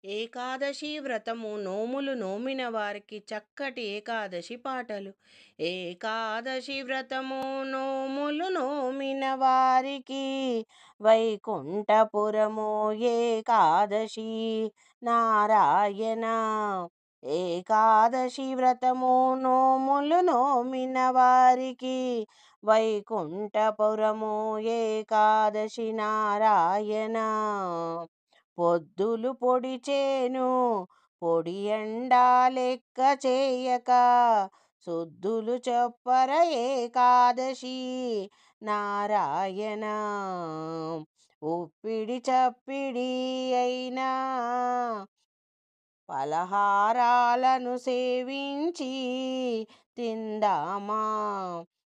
ఏకాదశి వ్రతము నోములు నోమిన వారికి చక్కటి ఏకాదశి పాటలు. ఏకాదశి వ్రతము నోములు నోమిన వారికి వైకుంఠపురము ఏకాదశి నారాయణ. ఏకాదశి వ్రతము నోములు నోమిన వారికి వైకుంఠపురము ఏకాదశి నారాయణ. పొద్దులు పొడిచేను పొడి ఎండా లెక్క చేయక శుద్ధులు చెప్పర ఏకాదశి నారాయణ. ఉప్పిడి చప్పిడి అయినా పలహారాలను సేవించి తిందామా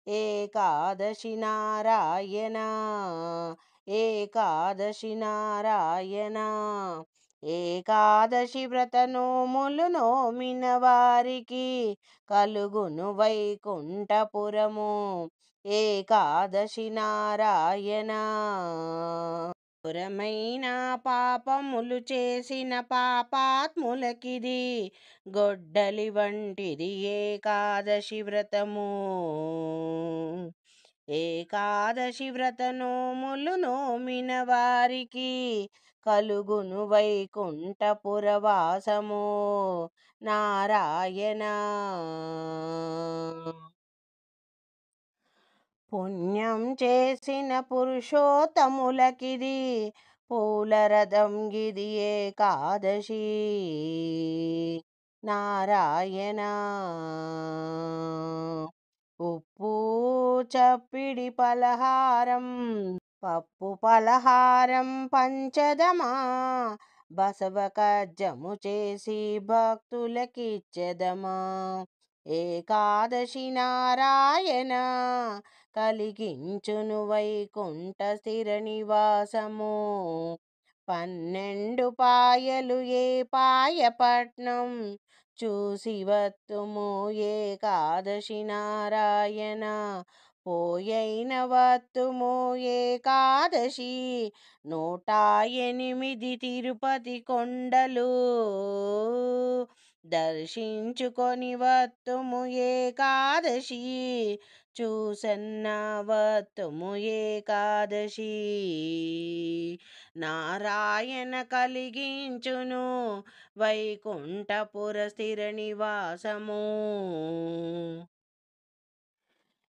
ఏకాదశి నారాయణ. ఏకాదశి నారాయణ. ఏకాదశి వ్రత నోములు నోమిన వారికి కలుగును వైకుంఠపురము ఏకాదశి నారాయణ. ఘోరమైన పాపములు చేసిన పాపాత్ములకిది గొడ్డలి వంటిది ఏకాదశి వ్రతము. ఏకాదశి వ్రత నోములు నోమిన వారికి కలుగును వైకుంఠపుర వాసము నారాయణ. పుణ్యం చేసిన పురుషోత్తములకిది పూలరథం గిది ఏకాదశి నారాయణ. ఉప్పు చప్పిడి పలహారం పప్పు పలహారం పంచదమా బసవ కజ్జము చేసి భక్తులకిచ్చెదమా ఏకాదశి నారాయణ. కలిగించును వైకుంఠ స్థిర నివాసము. 12 పాయలు ఏ పాయపట్నం చూసి వత్తుము ఏకాదశి నారాయణ. పోయైన వత్తుము ఏకాదశి 108 తిరుపతి కొండలు దర్శించుకొని వత్తుము ఏకాదశి. చూసన్న వత్తుము ఏకాదశి నారాయణ. కలిగించును వైకుంఠపుర స్థిర నివాసము.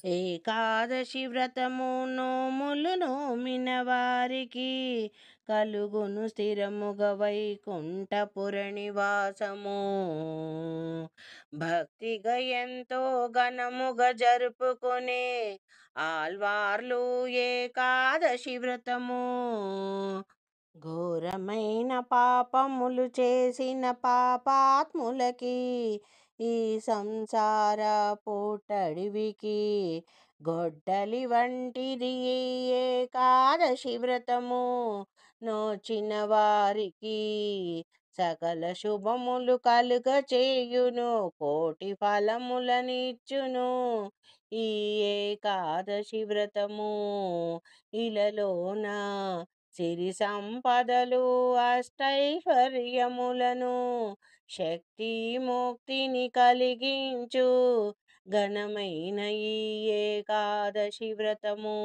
ఏకాదశి వ్రతము నోములు నోమిన వారికి కలుగును స్థిరముగ వైకుంఠపుర నివాసము. భక్తిగా ఎంతో ఘనముగా జరుపుకునే ఆల్వార్లు ఏకాదశి వ్రతము. ఘోరమైన పాపములు చేసిన పాపాత్ములకి ఈ సంసార పూటడివికి గొడ్డలి వంటిది ఏకాదశి వ్రతము. నోచిన వారికి సకల శుభములు కలుగ చేయును కోటి ఫలములనిచ్చును ఈ ఏకాదశి వ్రతము. ఇలలోన సిరి సంపదలు అష్టైశ్వర్యములను శక్తి ముక్తిని కలిగించు ఘనమైన ఈ ఏకాదశి వ్రతము.